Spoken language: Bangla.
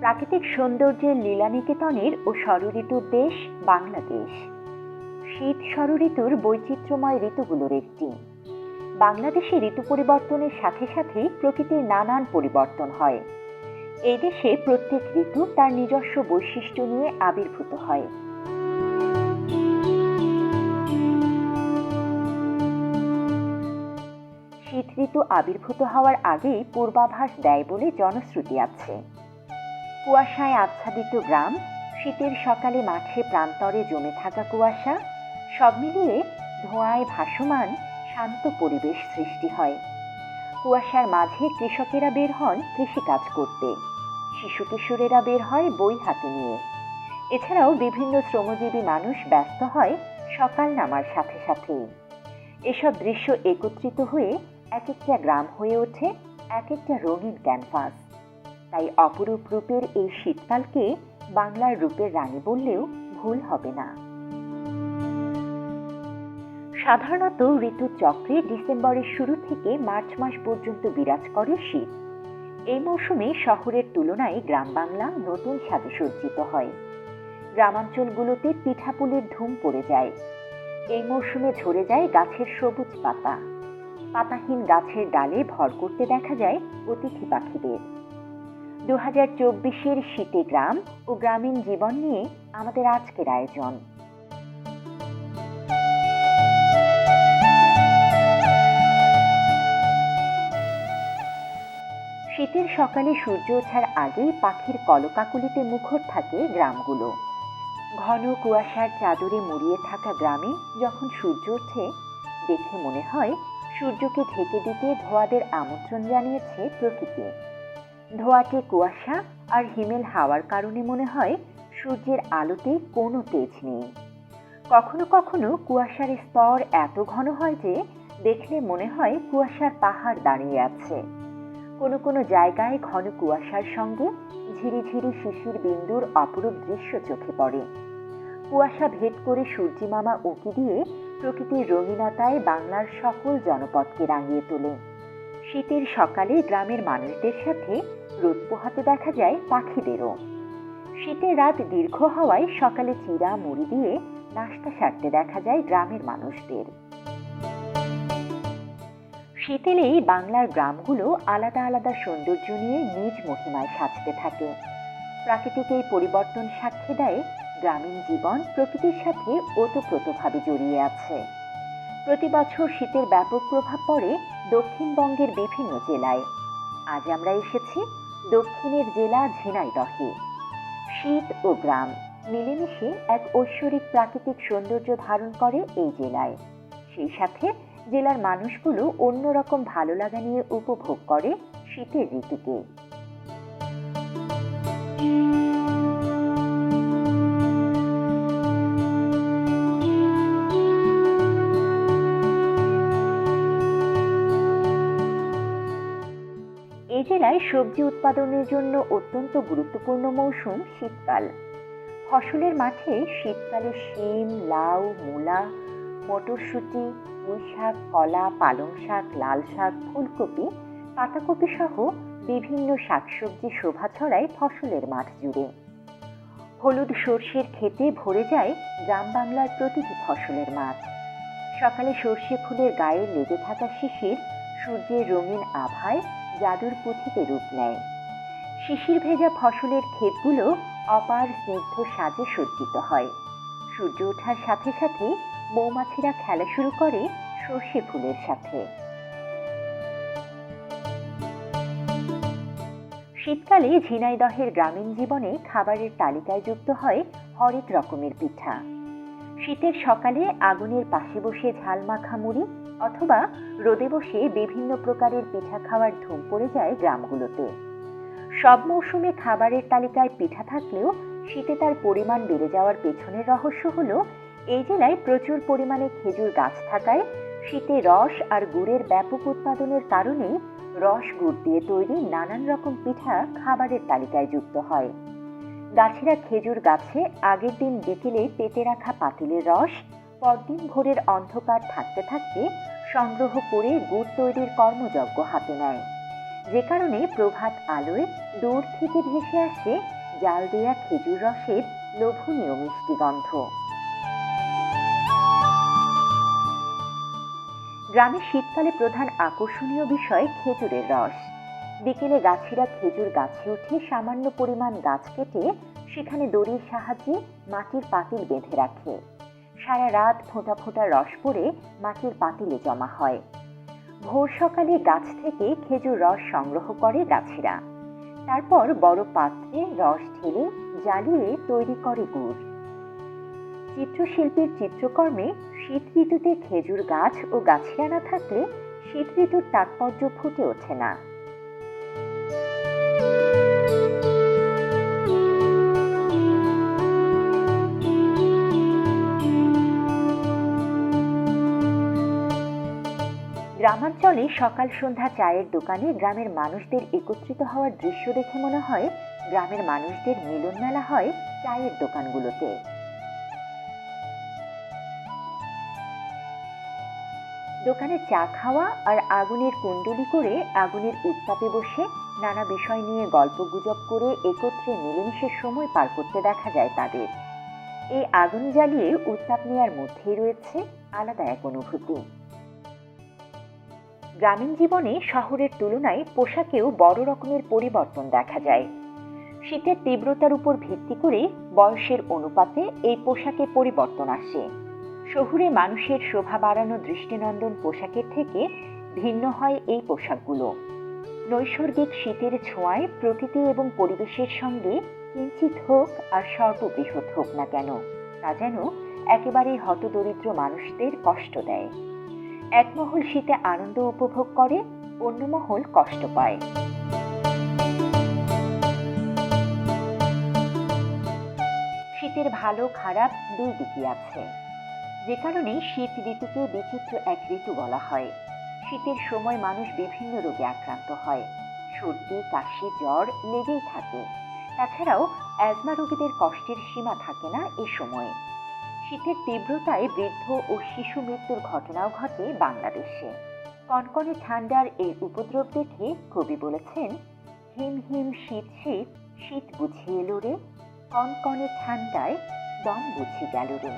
প্রাকৃতিক সৌন্দর্যের লীলানিকেতনের ও ষড়ঋতুর দেশ বাংলাদেশ। শীত ষড়ঋতুর বৈচিত্র্যময় ঋতুগুলোর একটি। বাংলাদেশে ঋতু পরিবর্তনের সাথে সাথে প্রকৃতির নানান পরিবর্তন হয়। এই দেশে প্রত্যেক ঋতু তার নিজস্ব বৈশিষ্ট্য নিয়ে আবির্ভূত হয়। শীত ঋতু আবির্ভূত হওয়ার আগেই পূর্বাভাস দেয় বলে জনশ্রুতি আছে। কুয়াশায় আচ্ছাদিত গ্রাম, শীতের সকালে মাঠে প্রান্তরে জমে থাকা কুয়াশা, সব মিলিয়ে ধোঁয়ায় ভাসমান শান্ত পরিবেশ সৃষ্টি হয়। কুয়াশার মাঝে কৃষকেরা বের হন কৃষিকাজ করতে, শিশু কিশোরেরা বের হয় বই হাতে নিয়ে। এছাড়াও বিভিন্ন শ্রমজীবী মানুষ ব্যস্ত হয় সকাল নামার সাথে সাথেই। এসব দৃশ্য একত্রিত হয়ে এক একটা গ্রাম হয়ে ওঠে এক একটা রঙিন ক্যানভাস। তাই অপরূপ রূপের এই শীতকালকে বাংলার রূপের রানী বললেও ভুল হবে না। সাধারণত ঋতু চক্রে ডিসেম্বরের শুরু থেকে মার্চ মাস পর্যন্ত বিরাজ করে শীত। এই মৌসুমে শহরের তুলনায় গ্রাম বাংলা নতুন সাজে সজ্জিত হয়। গ্রামাঞ্চলগুলোতে পিঠাপুলির ধুম পড়ে যায়। এই মৌসুমে ঝরে যায় গাছের সবুজ পাতা। পাতাহীন গাছের ডালে ভর করতে দেখা যায় অতিথি পাখিদের। 2024-এর শীতে গ্রাম ও গ্রামীণ জীবন নিয়ে আমাদের আজকের আয়োজন। শীতের সকালে সূর্য ওঠার আগেই পাখির কলকাকলিতে মুখর থাকে গ্রামগুলো। ঘন কুয়াশার চাদরে মুড়িয়ে থাকা গ্রামে যখন সূর্য ওঠে, দেখে মনে হয় সূর্যকে ঢেকে দিতে ধোঁয়াদের আমন্ত্রণ জানিয়েছে প্রকৃতি। ধোঁয়াটে কুয়াশা আর হিমেল হাওয়ার কারণে মনে হয় সূর্যের আলোতে কোনো তেজ নেই। কখনো কখনো কুয়াশার স্তর এত ঘন হয় যে দেখলে মনে হয় কুয়াশার পাহাড় দাঁড়িয়ে আছে। কোনো কোনো জায়গায় ঘন কুয়াশার সঙ্গে ঝিরিঝিরি শিশির বিন্দুর অপরূপ দৃশ্য চোখে পড়ে। কুয়াশা ভেদ করে সূর্যিমামা উঁকি দিয়ে প্রকৃতির রঙিনতায় বাংলার সকল জনপদকে রাঙিয়ে তোলে। শীতের সকালে গ্রামের মানুষদের সাথে রোদ পোহাতে দেখা যায় পাখিদেরও। শীতের রাত দীর্ঘ হওয়ায় সকালে চিড়া মুড়ি দিয়ে নাস্তা সারতে দেখা যায় গ্রামের মানুষদের। শীত এলেই বাংলার গ্রামগুলো আলাদা আলাদা সৌন্দর্য নিয়ে নিজ মহিমায় সাজতে থাকে। প্রাকৃতিক এই পরিবর্তন সাক্ষী দেয় গ্রামীণ জীবন প্রকৃতির সাথে ওতপ্রোতভাবে জড়িয়ে আছে। প্রতি বছর শীতের ব্যাপক প্রভাব পড়ে দক্ষিণবঙ্গের বিভিন্ন জেলায়। আজ আমরা এসেছি দক্ষিণের জেলা ঝিনাইদহে। শীত ও গ্রাম মিলেমিশে এক ঐশ্বরিক প্রাকৃতিক সৌন্দর্য ধারণ করে এই জেলায়। সেই সাথে জেলার মানুষগুলো অন্যরকম ভালো লাগা নিয়ে উপভোগ করে শীতের ঋতুকে। এই জেলায় সবজি উৎপাদনের জন্য অত্যন্ত গুরুত্বপূর্ণ মৌসুম শীতকাল। ফসলের মাঠে শীতকালে শিম, লাউ, মূলা, মটরশুঁটি, পুঁই শাক, কলা, পালং শাক, লাল শাক, ফুলকপি, পাতাকপি সহ বিভিন্ন শাকসবজি শোভা ছড়ায় ফসলের মাঠ জুড়ে। হলুদ সর্ষের ক্ষেতে ভরে যায় গ্রাম বাংলার প্রতিটি ফসলের মাঠ। সকালে সর্ষে ফুলের গায়ে লেগে থাকা শিশির সূর্যের রঙিন আভায় জাদুর পুঁথিতে রূপ নেয়। শিশির ভেজা ফসলের ক্ষেতগুলো অপার স্নিগ্ধ সাজে সজ্জিত হয়। সূর্য ওঠার সাথে সাথে মৌমাছিরা খেলা শুরু করে সর্ষে ফুলের সাথে। শীতকালে ঝিনাইদহের গ্রামীণ জীবনে খাবারের তালিকায় যুক্ত হয় হরেক রকমের পিঠা। শীতের সকালে আগুনের পাশে বসে ঝাল মাখা মুড়ি অথবা রোদে বসে বিভিন্ন প্রকারের পিঠা খাওয়ার ধুম পড়ে যায় গ্রামগুলোতে। সব মৌসুমে খাবারের তালিকায় পিঠা থাকলেও শীতে তার পরিমাণ বেড়ে যাওয়ার পেছনের রহস্য হলো এই জেলায় প্রচুর পরিমাণে খেজুর গাছ থাকায় শীতে রস আর গুড়ের ব্যাপক উৎপাদনের কারণে রস গুড় দিয়ে তৈরি নানান রকম পিঠা খাবারের তালিকায় যুক্ত হয়। গাছিরা খেজুর গাছে আগের দিন বিকেলে পেতে রাখা পাতিলের রস পরদিন ভোরের অন্ধকার থাকতে থাকতে সংগ্রহ করে গুড় তৈরির কর্মযজ্ঞ হাতে নেয়। যে কারণে প্রভাত আলোয় দূর থেকে ভেসে আসে জাল দেয়া খেজুর রসের লোভনীয় মিষ্টি গন্ধ। গ্রামে শীতকালে প্রধান আকর্ষণীয় বিষয় খেজুরের রস। বিকেলে গাছিরা খেজুর গাছে উঠে সামান্য পরিমাণ গাছ কেটে সেখানে দড়ির সাহায্যে মাটির পাতিল বেঁধে রাখে। সারা রাত ফোঁটা ফোঁটা রস পড়ে মাটির পাতিলে জমা হয়। ভোর সকালে গাছ থেকে খেজুর রস সংগ্রহ করে গাছিরা। তারপর বড় পাত্রে রস ঢেলে জ্বালিয়ে তৈরি করে গুড়। চিত্রশিল্পীর চিত্রকর্মে শীত ঋতুতে খেজুর গাছ ও গাছিরা না থাকলে শীত ঋতুর তাৎপর্য ফুটে ওঠে না। গ্রামাঞ্চলে সকাল সন্ধ্যা চায়ের দোকানে গ্রামের মানুষদের একত্রিত হওয়ার দৃশ্য দেখে মনে হয় গ্রামের মানুষদের মিলন মেলা হয় চায়ের দোকানগুলোতে। দোকানে চা খাওয়া আর আগুনের কুণ্ডলি করে আগুনের উত্তাপে বসে নানা বিষয় নিয়ে গল্পগুজব করে একত্রে মিলেমিশে সময় পার করতে দেখা যায় তাদের। এই আগুন জ্বালিয়ে উত্তাপ নেওয়ার মধ্যেই রয়েছে আলাদা এক অনুভূতি। গ্রামীণ জীবনে শহরের তুলনায় পোশাকেও বড় রকমের পরিবর্তন দেখা যায়। শীতের তীব্রতার উপর ভিত্তি করে বয়সের অনুপাতে এই পোশাকে পরিবর্তন আসে। শহুরে মানুষের শোভা বাড়ানো দৃষ্টিনন্দন পোশাকের থেকে ভিন্ন হয় এই পোশাকগুলো। নৈসর্গিক শীতের ছোঁয়ায় প্রকৃতি এবং পরিবেশের সঙ্গে কিঞ্চিত হোক আর সর্ববৃহৎ হোক না কেন, তা যেন একেবারেই হতদরিদ্র মানুষদের কষ্ট দেয়। এক মহল শীতে আনন্দ উপভোগ করে, অন্য মহল কষ্ট পায়। শীতের ভালো খারাপ দুই দিকই আছে, যে কারণে শীত ঋতুকে বিচিত্র এক ঋতু বলা হয়। শীতের সময় মানুষ বিভিন্ন রোগে আক্রান্ত হয়। সর্দি, কাশি, জ্বর লেগেই থাকে। তাছাড়াও অ্যাজমা রোগীদের কষ্টের সীমা থাকে না এ সময়ে। শীতের তীব্রতায় বৃদ্ধ ও শিশু মৃত্যুর ঘটনাও ঘটে বাংলাদেশে। কনকনে ঠান্ডার এই উপদ্রব দেখে কবি বলেছেন, হিম হিম শীত শীত শীত বুঝি এলো রে, কনকনে ঠান্ডায় দম বুঝি গেল রে।